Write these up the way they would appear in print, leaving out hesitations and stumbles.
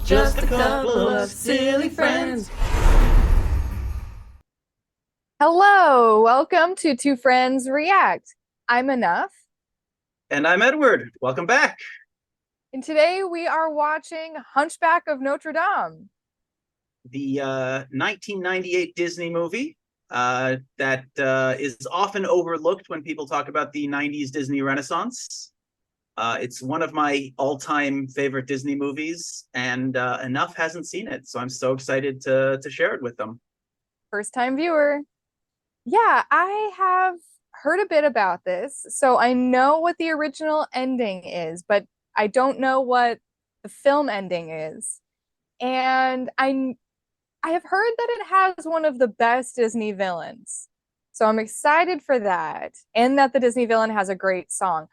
Just a couple of silly friends. Hello, welcome to Two Friends React. I'm Enough, And I'm Edward. Welcome back. and today we are watching Hunchback of Notre Dame. The 1998 Disney movie that is often overlooked when people talk about the 90s Disney Renaissance. It's one of my all-time favorite Disney movies, and Enough hasn't seen it, so I'm so excited to share it with them. First time viewer. Yeah, I have heard a bit about this, so I know what the original ending is, but I don't know what the film ending is. And I have heard that it has one of the best Disney villains. So I'm excited for that. And that the Disney villain has a great song,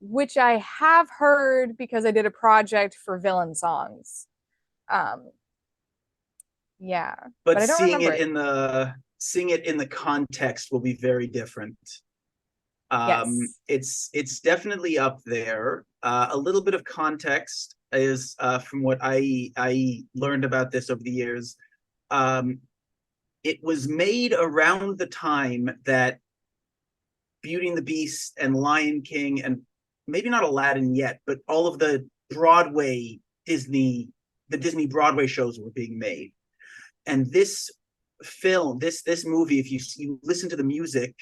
which I have heard because I did a project for villain songs. Um, yeah, but But I don't remember it. seeing it in the context will be very different. Yes. It's definitely up there. A little bit of context is from what I learned about this over the years. Um, it was made around the time that Beauty and the Beast and Lion King, and maybe not Aladdin yet, but all of the Disney Broadway shows were being made. And this film, this movie, if you listen to the music,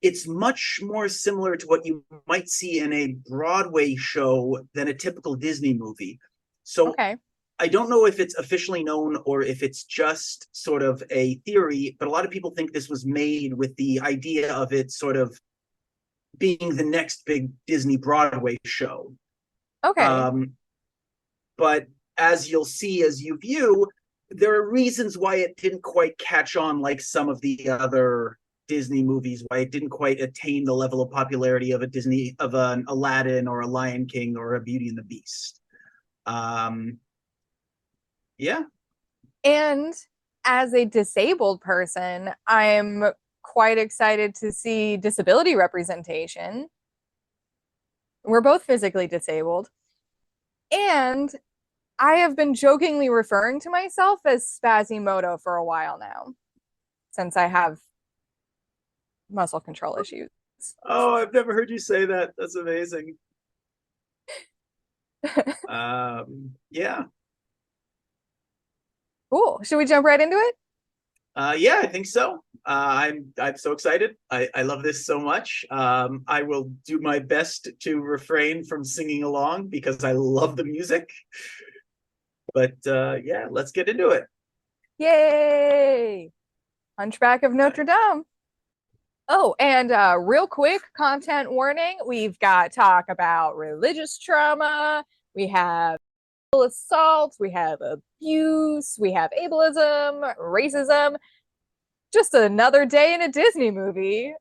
it's much more similar to what you might see in a Broadway show than a typical Disney movie. So Okay. I don't know if it's officially known or if it's just sort of a theory, but a lot of people think this was made with the idea of it sort of being the next big Disney Broadway show. Okay. But as you'll see as you view, there are reasons why it didn't quite catch on like some of the other Disney movies, why it didn't quite attain the level of popularity of an Aladdin or a Lion King or a Beauty and the Beast. Yeah. And as a disabled person, I'm quite excited to see disability representation. We're both physically disabled. And I have been jokingly referring to myself as Spazimoto for a while now, since I have muscle control issues. Oh, I've never heard you say that. That's amazing. Yeah. Cool. Should we jump right into it? Yeah, I think so. I'm so excited. I love this so much. I will do my best to refrain from singing along because I love the music. But yeah, let's get into it. Yay! Hunchback of Notre Dame. Oh, and real quick content warning, we've got talk about religious trauma, we have assault, we have abuse, we have ableism, racism. Just another day in a Disney movie.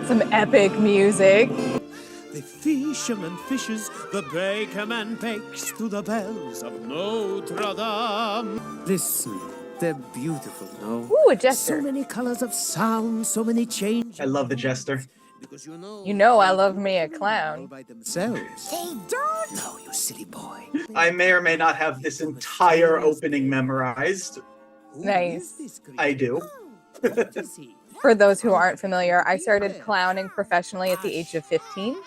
Some epic music. The fisherman fishes, the bakerman bakes to the bells of Notre Dame. Listen, they're beautiful, no? Ooh, a jester. So many colors of sound, so many changes. I love the jester. Because You know I love me a clown. all by themselves. They don't. No, you silly boy. I may or may not have this entire opening memorized. Nice. I do. What is he? For those who aren't familiar, I started clowning professionally at the age of 15.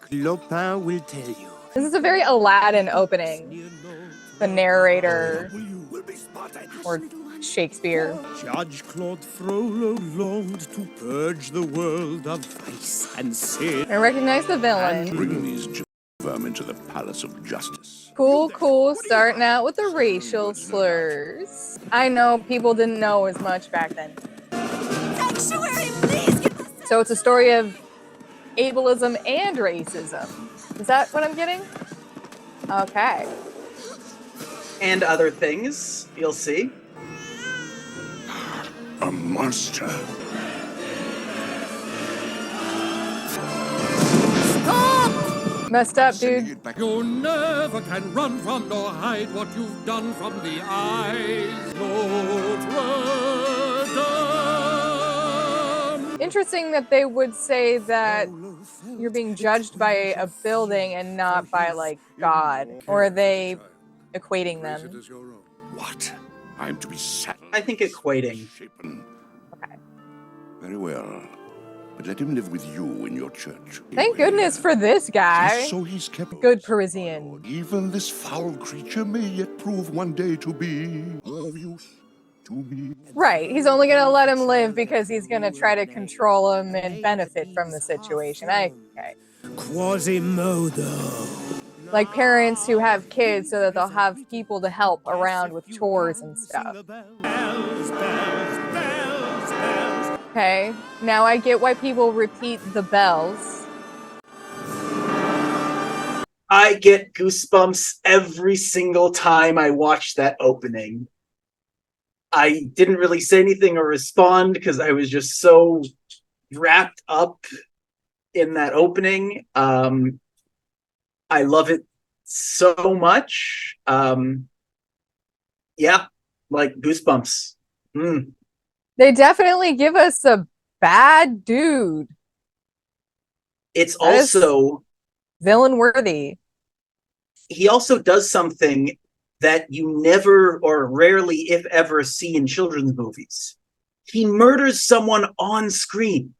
Clopin will tell you. This is a very Aladdin opening. The narrator, or Shakespeare. Judge Claude Frollo longed to purge the world of vice and sin. I recognize the villain. Bring these vermin to the Palace of Justice. Cool, starting out with the racial slurs. I know people didn't know as much back then. So it's a story of ableism and racism. Is that what I'm getting? Okay. And other things, you'll see. A monster. Messed up, dude. You never can run from nor hide what you've done from the eyes, Notre interesting that they would say that you're being judged by a building and not by, like, God. Or are they equating them? What? I'm to be sat. I think equating. Shapen. Okay. Very well. But let him live with you in your church. Thank goodness for this guy. So he's kept Good Parisian. Even this foul creature may yet prove one day to be of use to me. Right. He's only going to let him live because he's going to try to control him and benefit from the situation. Okay. Quasimodo. Like parents who have kids so that they'll have people to help around with chores and stuff. Bells, bells, bells, bells. Okay. Now I get why people repeat the bells. I get goosebumps every single time I watch that opening. I didn't really say anything or respond because I was just so wrapped up in that opening. I love it so much. Yeah, like goosebumps. They definitely give us a bad dude. It's That is also, villain worthy. he also does something that you never or rarely, if ever, see in children's movies. He murders someone on screen.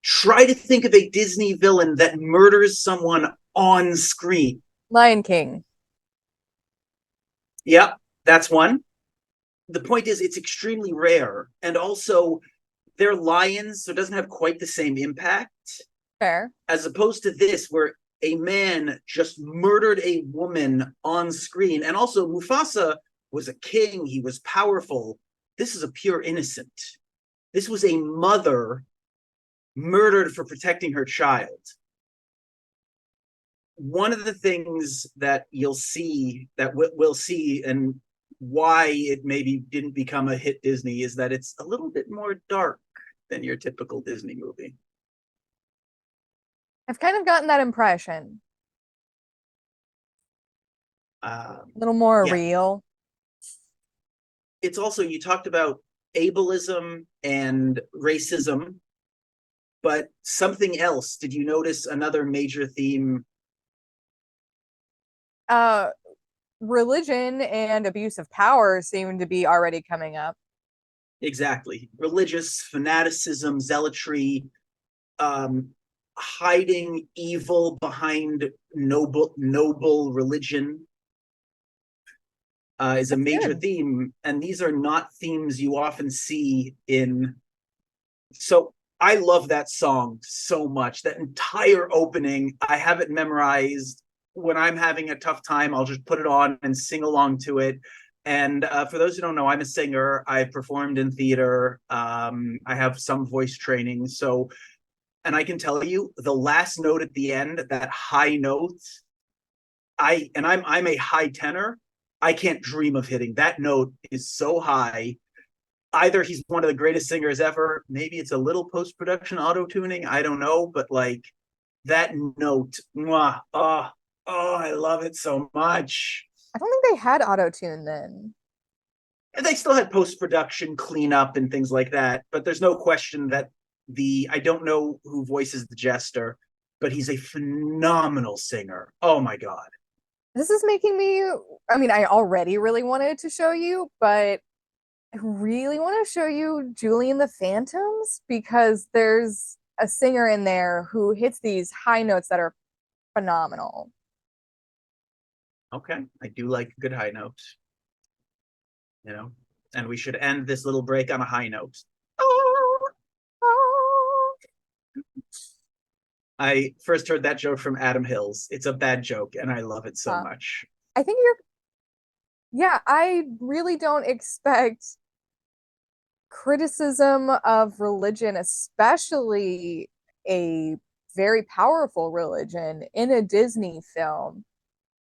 Try to think of a Disney villain that murders someone on screen. Lion King. Yep, that's one. The point is, it's extremely rare. And also, they're lions, so it doesn't have quite the same impact. Fair. As opposed to this, where a man just murdered a woman on screen. And also, Mufasa was a king. He was powerful. This is a pure innocent. This was a mother murdered for protecting her child. One of the things that you'll see, that we'll see, and why it maybe didn't become a hit Disney, is that it's a little bit more dark than your typical Disney movie. I've kind of gotten that impression. A little more Yeah. real. It's also, you talked about ableism and racism, but something else. Did you notice another major theme? Religion and abuse of power seem to be already coming up. Exactly. Religious fanaticism, zealotry, hiding evil behind noble religion is a That's major good. theme. And these are not themes you often see in. So I love that song so much. That entire opening, I have it memorized. When I'm having a tough time, I'll just put it on and sing along to it. And for those who don't know, I'm a singer. I performed in theater. I have some voice training. So, and I can tell you, the last note at the end, that high note, I'm a high tenor. I can't dream of hitting that note. Is so high. Either he's one of the greatest singers ever. Maybe it's a little post-production auto-tuning. I don't know, but like that note, mwah, oh, I love it so much. I don't think they had auto-tune then. And they still had post-production cleanup and things like that, but there's no question that I don't know who voices the Jester, but he's a phenomenal singer. Oh my God. This is making me, I mean, I already really wanted to show you, but I really want to show you Julie and the Phantoms, because there's a singer in there who hits these high notes that are phenomenal. Okay, I do like a good high note. And we should end this little break on a high note. I first heard that joke from Adam Hills. It's a bad joke, and I love it so much. I think yeah, I really don't expect criticism of religion, especially a very powerful religion, in a Disney film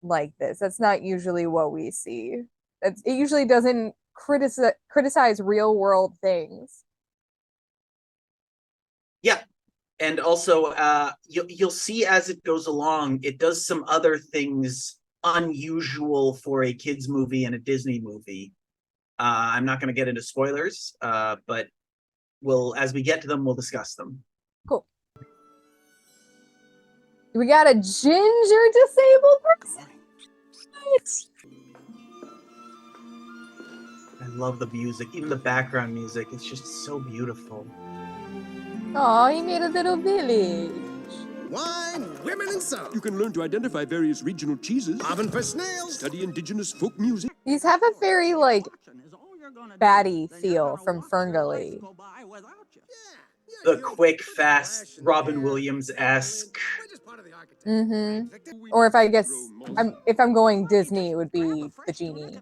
like this. That's not usually what we see. It usually doesn't criticize real world things. Yeah. And also, you'll see as it goes along, it does some other things unusual for a kids movie and a Disney movie. I'm not going to get into spoilers, but as we get to them, we'll discuss them. Cool. We got a ginger disabled person. What? I love the music, even the background music. It's just so beautiful. Oh, he made a little village. Wine, women, and song. You can learn to identify various regional cheeses, Oven for snails. study indigenous folk music. These have a very like batty feel from Ferngully. The quick, fast, Robin Williams-esque. Or if I'm going Disney, it would be the genie.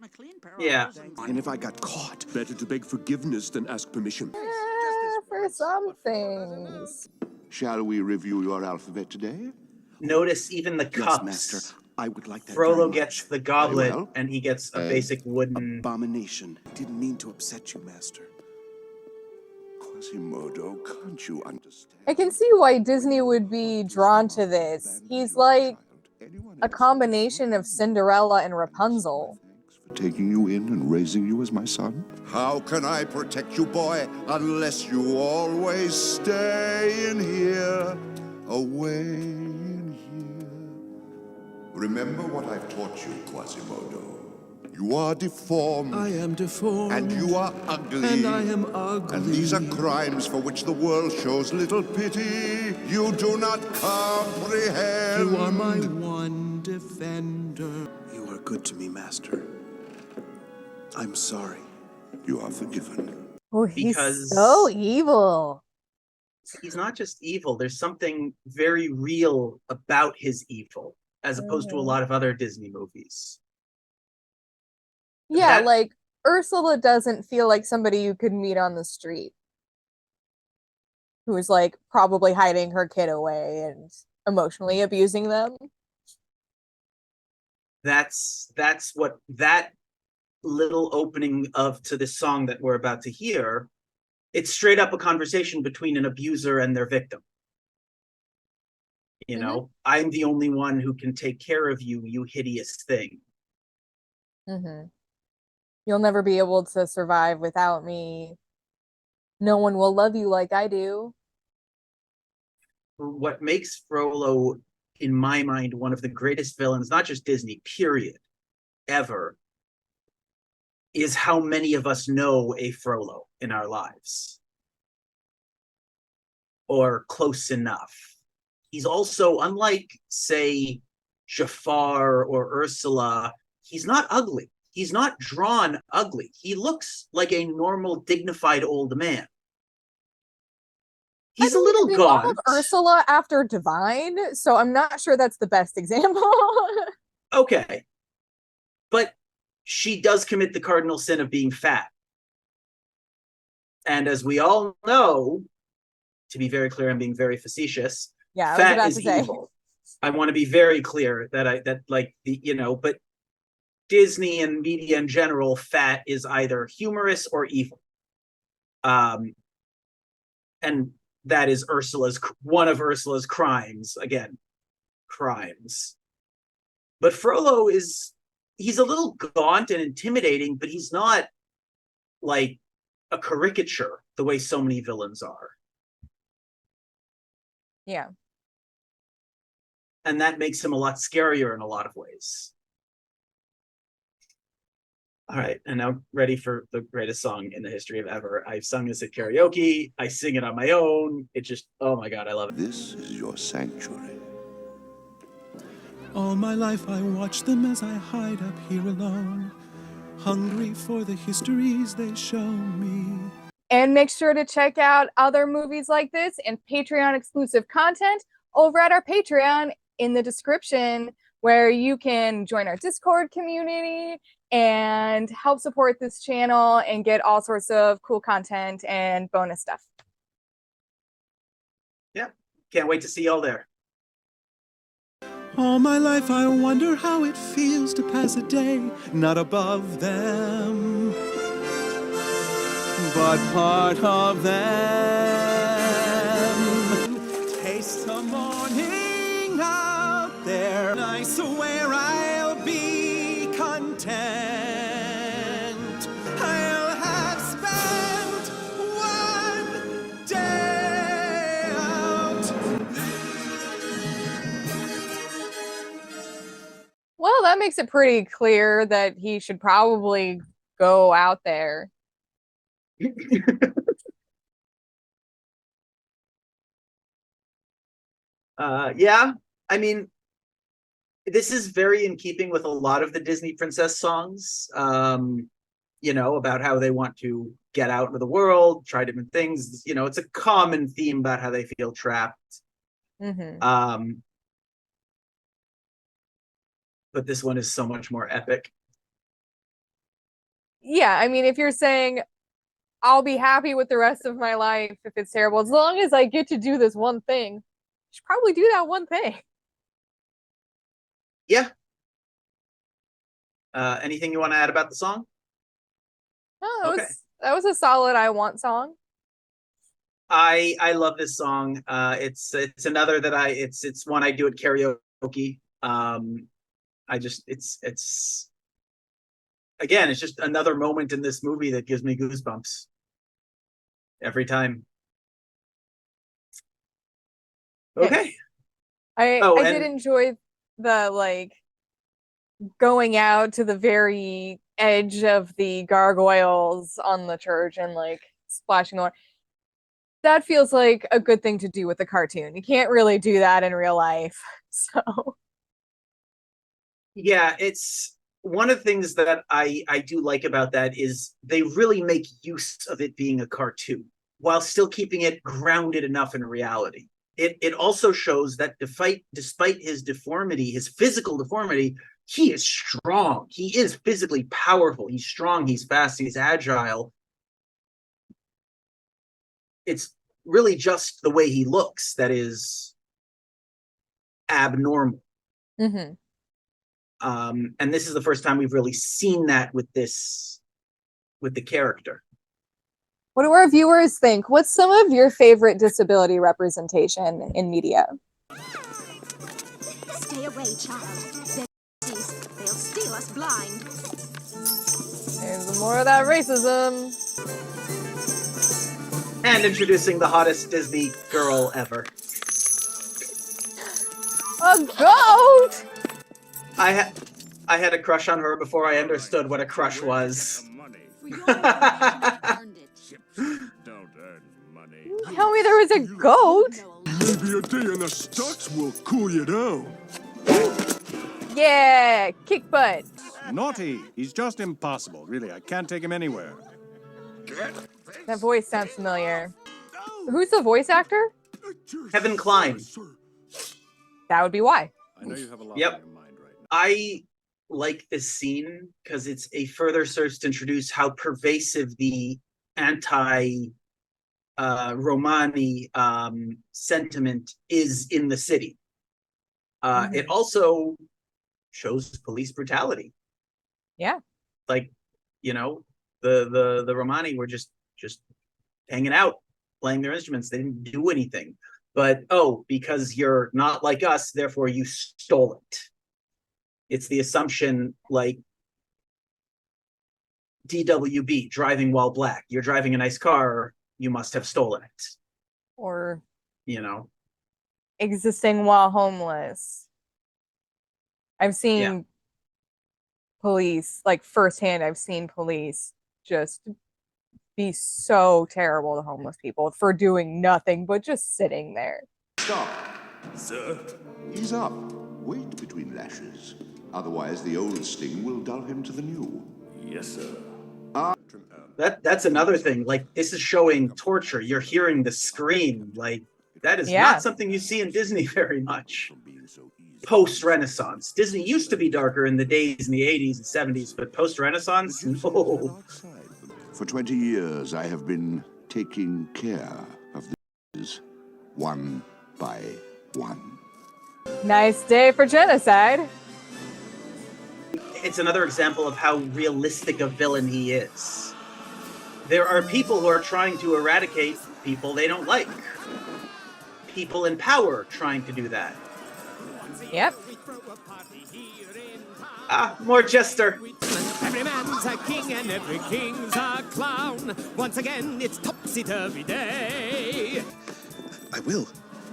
Yeah. And if I got caught, Better to beg forgiveness than ask permission. For some things. shall we review your alphabet today? Notice even the Yes, cups. master. I would like that very Frollo much. gets the goblet, Very well. and he gets a basic wooden. Abomination. Didn't mean to upset you, master. Quasimodo, can't you understand? I can see why Disney would be drawn to this. He's like a combination of Cinderella and Rapunzel. For taking you in and raising you as my son. How can I protect you, boy, unless you always stay in here, away in here? Remember what I've taught you, Quasimodo. You are deformed. I am deformed. And you are ugly. And I am ugly. And these are crimes for which the world shows little pity. You do not comprehend. You are my one defender. You are good to me, master. I'm sorry. You are forgiven. Oh, he's Because- so evil. He's not just evil. There's something very real about his evil, as opposed to a lot of other Disney movies. Yeah, That- like Ursula doesn't feel like somebody you could meet on the street who is like probably hiding her kid away and emotionally abusing them. That's what that little opening to this song that we're about to hear. It's straight up a conversation between an abuser and their victim. You know, I'm the only one who can take care of you, you hideous thing. Mm-hmm. You'll never be able to survive without me. No one will love you like I do. What makes Frollo, in my mind, one of the greatest villains, not just Disney, period, ever, is how many of us know a Frollo in our lives. Or close enough. He's also, unlike, say, Jafar or Ursula, he's not ugly. He's not drawn ugly. He looks like a normal, dignified old man. He's a little They modeled gaunt. Ursula after Divine, so I'm not sure that's the best example. Okay. But she does commit the cardinal sin of being fat. And as we all know, to be very clear, I'm being very facetious, Yeah, I was fat about is to say. evil. I want to be very clear but Disney and media in general, fat is either humorous or evil. And that is one of Ursula's crimes. Again, crimes. But Frollo he's a little gaunt and intimidating, but he's not like a caricature the way so many villains are. Yeah. And that makes him a lot scarier in a lot of ways. All right, and now ready for the greatest song in the history of ever. I've sung this at karaoke. I sing it on my own. It just, oh my God, I love it. This is your sanctuary. All my life I watch them as I hide up here alone, hungry for the histories they show me. And make sure to check out other movies like this and Patreon exclusive content over at our Patreon in the description, where you can join our Discord community and help support this channel and get all sorts of cool content and bonus stuff. Yeah, can't wait to see y'all there. All my life I wonder how it feels to pass a day not above them, but part of them. Taste the morning out there, I swear I'll be content. I that makes it pretty clear that he should probably go out there. Yeah, I mean, this is very in keeping with a lot of the Disney princess songs. You know, about how they want to get out into the world, try different things. You know, it's a common theme about how they feel trapped. Mm-hmm. But this one is so much more epic. Yeah, I mean, if you're saying I'll be happy with the rest of my life if it's terrible, as long as I get to do this one thing, you should probably do that one thing. Yeah. Anything you want to add about the song? No, Okay. that was a solid I Want song. I love this song. It's another that it's one I do at karaoke. It's again, it's just another moment in this movie that gives me goosebumps every time. Okay. I Oh, did enjoy the like going out to the very edge of the gargoyles on the church and like splashing the water. That feels like a good thing to do with a cartoon. You can't really do that in real life. So Yeah, it's one of the things that I do like about that is they really make use of it being a cartoon while still keeping it grounded enough in reality. It also shows that despite his deformity, his physical deformity, he is strong. He is physically powerful. He's strong, he's fast, he's agile. It's really just the way he looks that is abnormal. mm-hmm. And this is the first time we've really seen that with the character. What do our viewers think? What's some of your favorite disability representation in media? Stay away, child. They'll steal us blind. There's more of that racism. And introducing the hottest Disney girl ever. A goat! I had a crush on her before I understood what a crush was. Don't earn money. Tell me there was a goat. Maybe a day in the stocks will cool you down. Yeah, kick butt. Naughty. He's just impossible. Really, I can't take him anywhere. That voice sounds familiar. Who's the voice actor? Kevin Kline. That would be why. I know you have a lot Yep. on your mind right now. I like this scene because it's a further search to introduce how pervasive the anti Romani sentiment is in the city. It also shows police brutality. Yeah. Like, you know, the Romani were just hanging out, playing their instruments. They didn't do anything. But because you're not like us, therefore you stole it. It's the assumption, like DWB, driving while black. You're driving a nice car, you must have stolen it. Or You know? existing while homeless. I've seen police, like firsthand, I've seen police just be so terrible to homeless people for doing nothing but just sitting there. Stop. Sir? Ease up. Wait between lashes. Otherwise, the old sting will dull him to the new. Yes, sir. That's another thing. Like, this is showing torture. You're hearing the scream. Like, that is Yeah. not something you see in Disney very much. Post-Renaissance. Disney used to be darker in the days in the 80s and 70s, but post-Renaissance, no. For 20 years, I have been taking care of these one by one. Nice day for genocide. It's another example of how realistic a villain he is. There are people who are trying to eradicate people they don't like. People in power trying to do that. Yep. More Jester. Every man's a king and every king's a clown. Once again, it's topsy-turvy day. I will.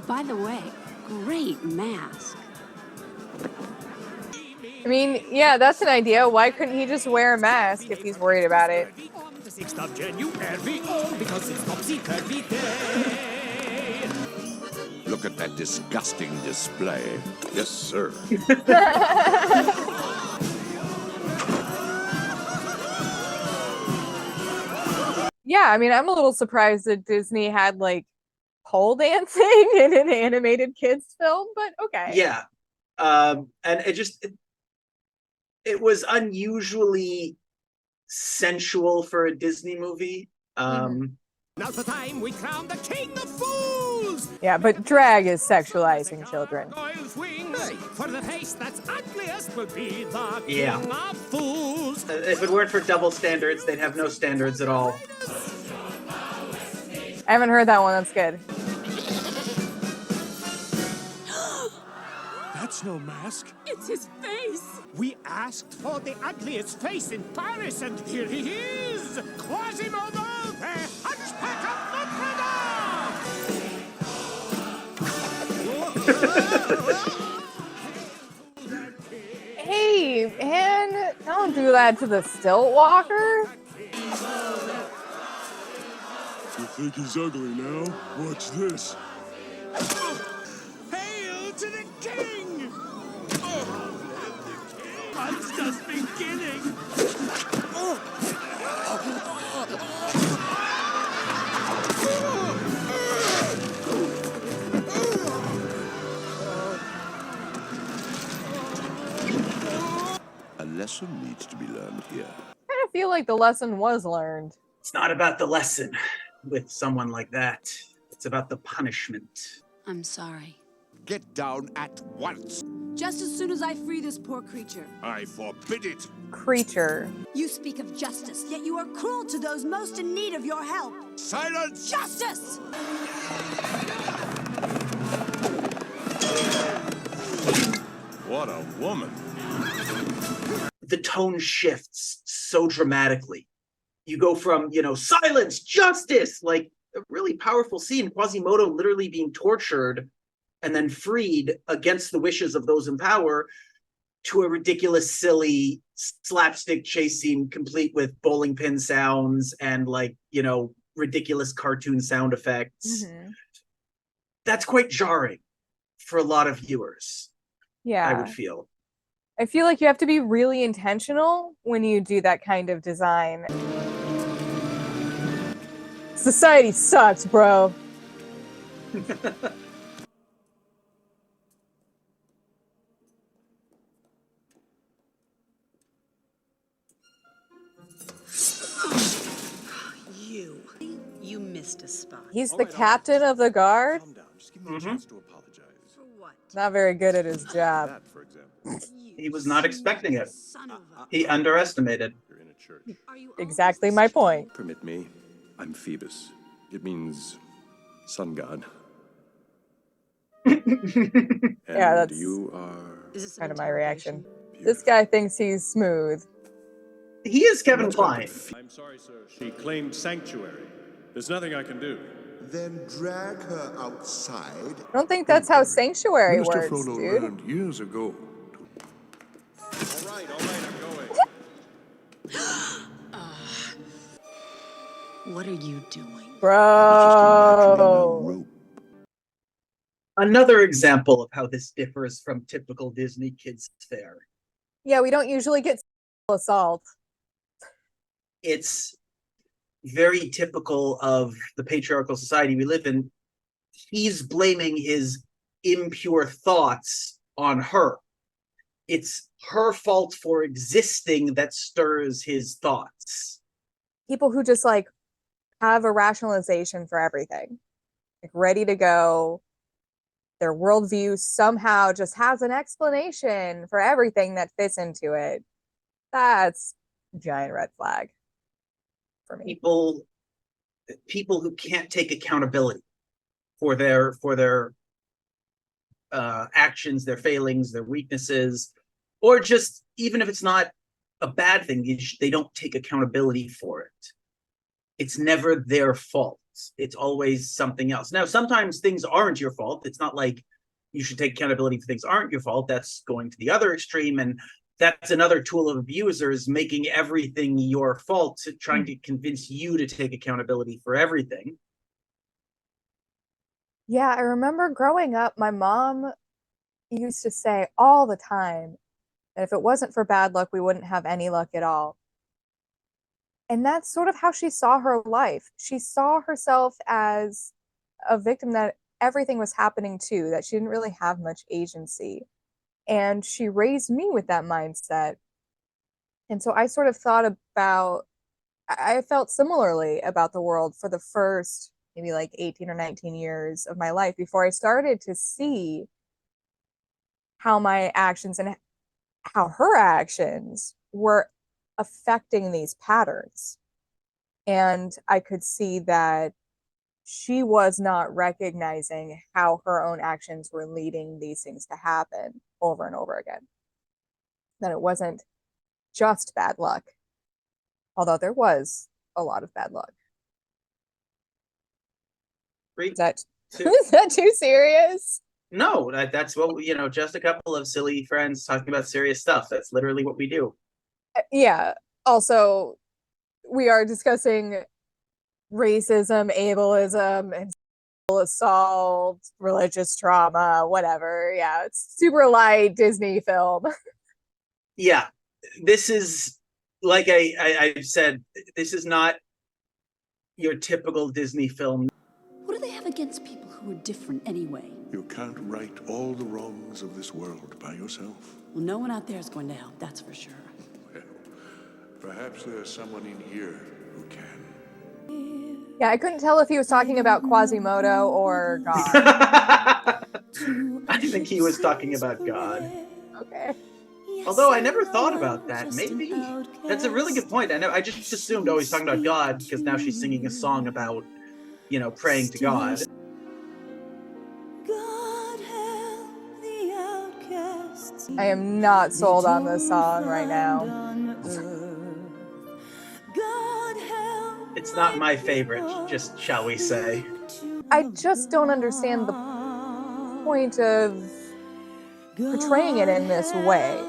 By the way, great mask. I mean, yeah, that's an idea. Why couldn't he just wear a mask if he's worried about it? On the 6th of January, all because it's topsy-turvy day. Look at that disgusting display. Yes, sir. Yeah, I mean, I'm a little surprised that Disney had like pole dancing in an animated kids film, but okay. Yeah. And it was unusually sensual for a Disney movie. Now's the time we crown the king of fools! Yeah, but drag is sexualizing children. Royal's wings, for the face that's ugliest will be the Yeah. king of fools. If it weren't for double standards, they'd have no standards at all. I haven't heard that one. That's good. That's no mask. It's his face. We asked for the ugliest face in Paris, and here he is! Quasimodo, the Hunchback of Notre Dame! Hey, man, don't do that to the stilt walker. You think he's ugly now? Watch this. Hail to the king! It's just beginning! A lesson needs to be learned here. I kind of feel like the lesson was learned. It's not about the lesson with someone like that. It's about the punishment. I'm sorry. Get down at once. Just as soon as I free this poor creature. I forbid it. Creature. You speak of justice, yet you are cruel to those most in need of your help. Silence! Justice! What a woman. The tone shifts so dramatically. You go from, silence, justice, like a really powerful scene, Quasimodo literally being tortured and then freed against the wishes of those in power, to a ridiculous, silly slapstick chase scene complete with bowling pin sounds and ridiculous cartoon sound effects. Mm-hmm. That's quite jarring for a lot of viewers, Yeah. I would feel. I feel like you have to be really intentional when you do that kind of design. Society sucks, bro. You missed a spot. He's the captain of the guard. Calm down. Just give me a chance to apologize. For what? Not very good at his job. That, for example. He was not expecting it. Son of a... He underestimated. You're in a church. Are you Exactly my point. Permit me. I'm Phoebus. It means sun god. And that's- you are Is this an Kind of my interrogation? reaction. This guy thinks he's smooth. He is Kevin Kline. I'm sorry, sir. She claimed sanctuary. There's nothing I can do. Then drag her outside. I don't think that's how sanctuary Mr. works, Frodo dude. learned years ago. All right, I'm going. What are you doing? Bro. Rope. Another example of how this differs from typical Disney kids fare. Yeah, we don't usually get sexual assault. It's very typical of the patriarchal society we live in. He's blaming his impure thoughts on her. It's her fault for existing that stirs his thoughts. People who just like have a rationalization for everything, like ready to go. Their worldview somehow just has an explanation for everything that fits into it. That's a giant red flag for me. People who can't take accountability for their actions, their failings, their weaknesses, or just even if it's not a bad thing, they don't take accountability for it. It's never their fault. It's always something else. Now, sometimes things aren't your fault. It's not like you should take accountability for things aren't your fault. That's going to the other extreme. And that's another tool of abusers, making everything your fault, trying to convince you to take accountability for everything. Yeah, I remember growing up, my mom used to say all the time that if it wasn't for bad luck, we wouldn't have any luck at all. And that's sort of how she saw her life. She saw herself as a victim that everything was happening to, that she didn't really have much agency. And she raised me with that mindset. And so I sort of thought about, I felt similarly about the world for the first maybe like 18 or 19 years of my life before I started to see how my actions and how her actions were affecting these patterns. And I could see that she was not recognizing how her own actions were leading these things to happen over and over again. That it wasn't just bad luck, although there was a lot of bad luck. Is that, is that too serious? No, that's what, just a couple of silly friends talking about serious stuff. That's literally what we do. Yeah. Also, we are discussing racism, ableism, and sexual assault, religious trauma, whatever. Yeah, it's super light Disney film. Yeah, this is, like I've said, this is not your typical Disney film. What do they have against people who are different anyway? You can't right all the wrongs of this world by yourself. Well, no one out there is going to help, that's for sure. Well, perhaps there's someone in here who can. Yeah, I couldn't tell if he was talking about Quasimodo or God. I think he was talking about God. Okay. Although I never thought about that. Maybe. That's a really good point. I just assumed, oh, he's talking about God because now she's singing a song about, praying to God. I am not sold on this song right now. It's not my favorite, just shall we say. I just don't understand the point of portraying it in this way.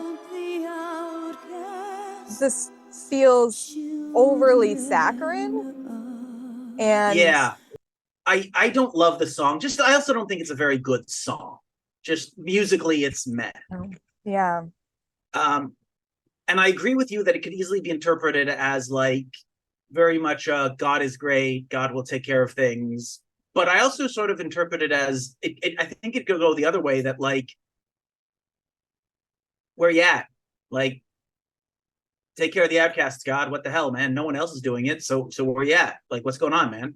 This feels overly saccharine. And yeah, I don't love the song. I also don't think it's a very good song. Just musically, it's meh. Yeah. And I agree with you that it could easily be interpreted as like very much God is great, God will take care of things. But I also sort of interpret it as I think it could go the other way, that like, where you at? Like, take care of the outcasts, God. What the hell, man? No one else is doing it. So where you at? Like, what's going on, man?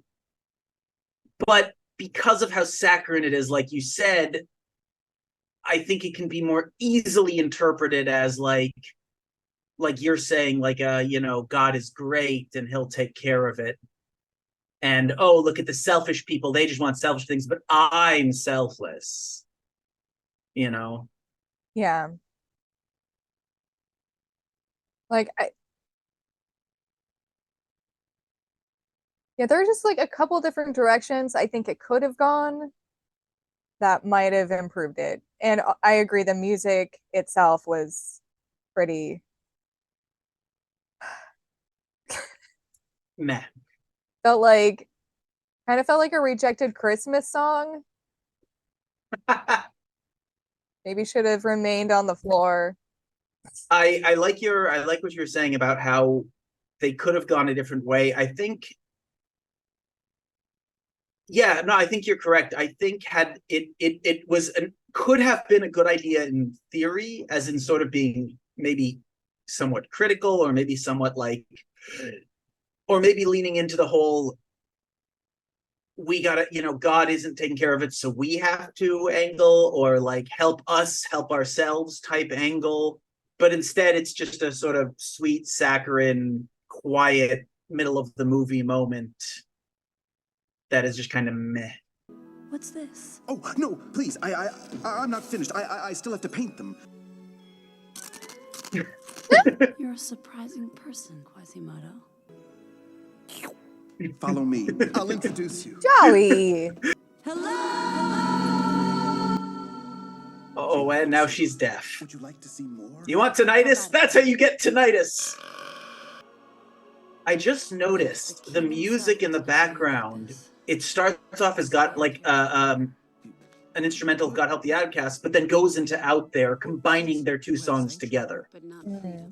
But because of how saccharine it is, like you said, I think it can be more easily interpreted as like you're saying, like, God is great and he'll take care of it. And, oh, look at the selfish people. They just want selfish things, but I'm selfless. Yeah. Like, yeah, there are just like a couple different directions I think it could have gone that might have improved it. And I agree, the music itself was pretty meh. Kind of felt like a rejected Christmas song. Maybe should have remained on the floor. I like what you're saying about how they could have gone a different way. I think, yeah, no, I think you're correct. I think had it could have been a good idea in theory, as in sort of being maybe somewhat critical, or maybe somewhat like, or maybe leaning into the whole, we gotta, God isn't taking care of it, so we have to angle, or like help us help ourselves type angle. But instead, it's just a sort of sweet, saccharine, quiet, middle of the movie moment that is just kind of meh. What's this? Oh, no, please. I'm not finished. I still have to paint them. You're a surprising person, Quasimodo. Follow me. I'll introduce you. Jolly. Oh, Oh, and now she's deaf. Would you like to see more? You want tinnitus? That's how you get tinnitus. I just noticed the music in the background. It starts off as got like an instrumental of God Help the Outcast, but then goes into Out There, combining their two songs together.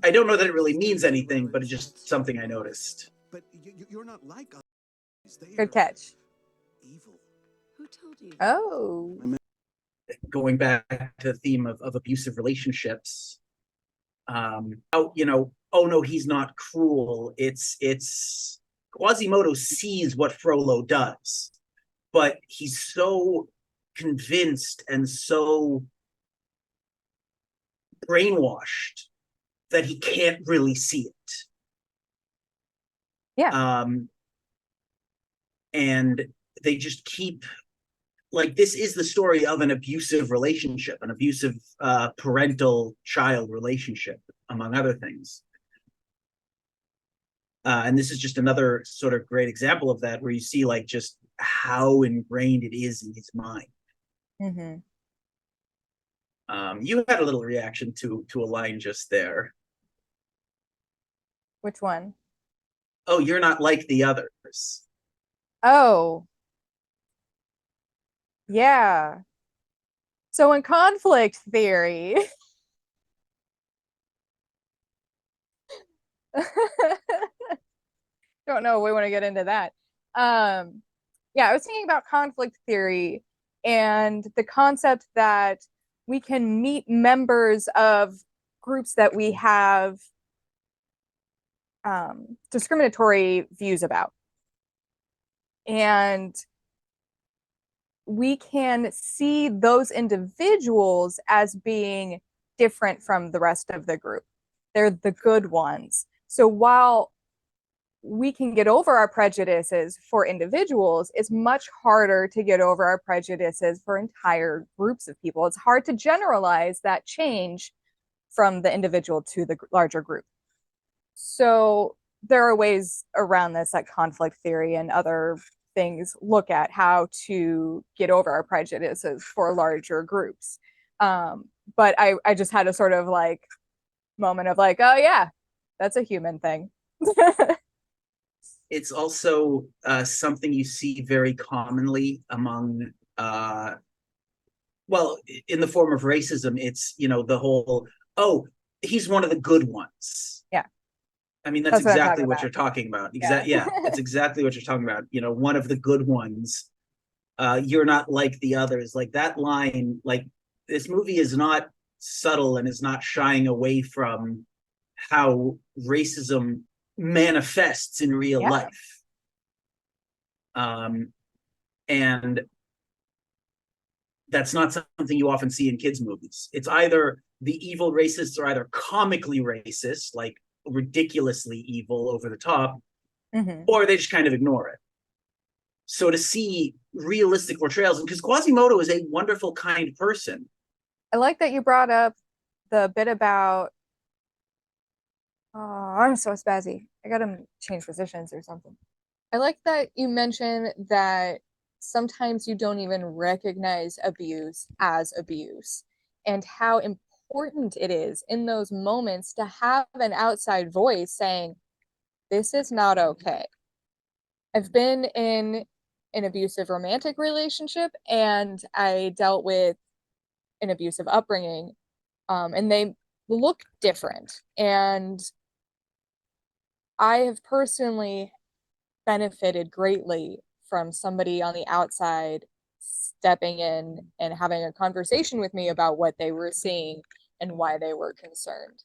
I don't know that it really means anything, but it's just something I noticed. But you're not like others. They Good are catch. evil. Who told you? Oh. Going back to the theme of abusive relationships, oh no, he's not cruel. It's Quasimodo sees what Frollo does, but he's so convinced and so brainwashed that he can't really see it. Yeah. And they just keep, like, this is the story of an abusive relationship, an abusive parental-child relationship, among other things. And this is just another sort of great example of that, where you see like just how ingrained it is in his mind. Mm-hmm. You had a little reaction to a line just there. Which one? Oh, you're not like the others. Oh. Yeah. So in conflict theory, don't know if we want to get into that. Yeah, I was thinking about conflict theory and the concept that we can meet members of groups that we have discriminatory views about. And we can see those individuals as being different from the rest of the group. They're the good ones. So while we can get over our prejudices for individuals, it's much harder to get over our prejudices for entire groups of people. It's hard to generalize that change from the individual to the larger group. So there are ways around this, like conflict theory and other things look at how to get over our prejudices for larger groups. But I just had a sort of like moment of like, oh yeah, that's a human thing. It's also something you see very commonly among, well, in the form of racism. It's, the whole, oh, he's one of the good ones. Yeah. I mean, that's exactly what about. you're talking about. Yeah, it's exactly what you're talking about. One of the good ones. You're not like the others. Like that line, like this movie is not subtle and is not shying away from how racism manifests in real life. And that's not something you often see in kids' movies. It's either the evil racists are either comically racist, like ridiculously evil over the top, or they just kind of ignore it. So to see realistic portrayals, and because Quasimodo is a wonderful, kind person. I like that you brought up the bit about, oh, I'm so spazzy. I gotta change positions or something. I like that you mentioned that sometimes you don't even recognize abuse as abuse, and how important it is in those moments to have an outside voice saying, this is not okay. I've been in an abusive romantic relationship, and I dealt with an abusive upbringing, and they look different. And I have personally benefited greatly from somebody on the outside stepping in and having a conversation with me about what they were seeing and why they were concerned.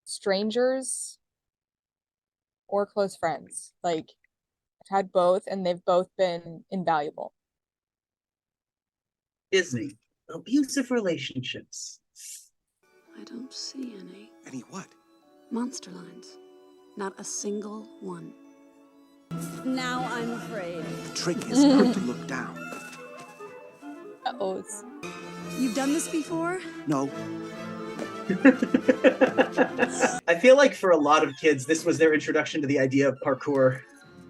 Strangers or close friends, like I've had both, and they've both been invaluable. Disney, abusive relationships. I don't see any. Any what? Monster lines. Not a single one. Now I'm afraid. The trick is not to look down. Uh-oh. You've done this before? No. I feel like for a lot of kids, this was their introduction to the idea of parkour.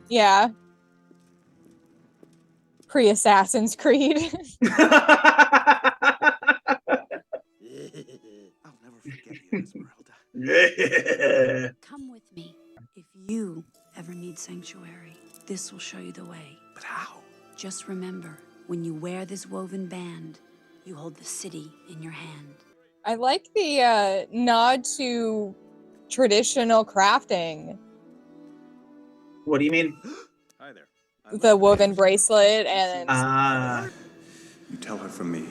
Yeah. Pre-Assassin's Creed. I'll never forget you, Esmeralda. Come with me. If you ever need sanctuary, this will show you the way. But how? Just remember, when you wear this woven band, you hold the city in your hand. I like the nod to traditional crafting. What do you mean? Hi there. The woven bracelet and You tell her from me.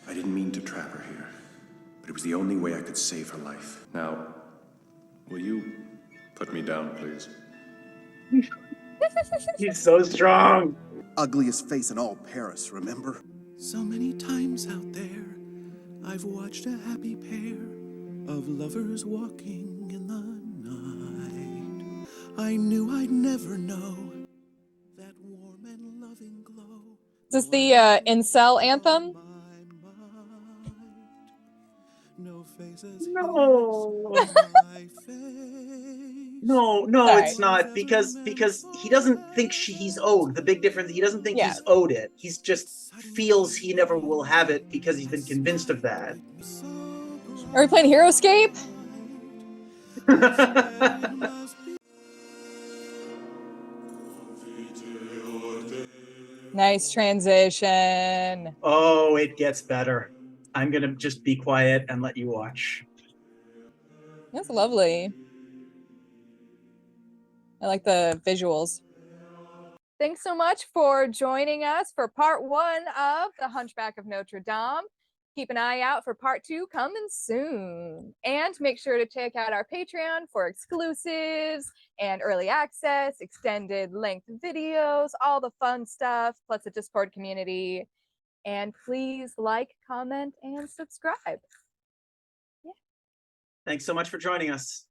I didn't mean to trap her here, but it was the only way I could save her life. Now, will you put me down, please? He's so strong. Ugliest face in all Paris, remember? So many times out there, I've watched a happy pair of lovers walking in the night. I knew I'd never know that warm and loving glow. is this the incel anthem? No faces No. hidden my face. No, Sorry. it's not because he doesn't think he's owed. The big difference, he doesn't think Yeah. he's owed it. He's just feels he never will have it because he's been convinced of that. Are we playing Heroescape? Nice transition. Oh, it gets better. I'm gonna just be quiet and let you watch. That's lovely. I like the visuals. Thanks so much for joining us for part 1 of The Hunchback of Notre Dame. Keep an eye out for part 2 coming soon. And make sure to check out our Patreon for exclusives and early access, extended length videos, all the fun stuff, plus a Discord community. And please like, comment, and subscribe. Thanks so much for joining us.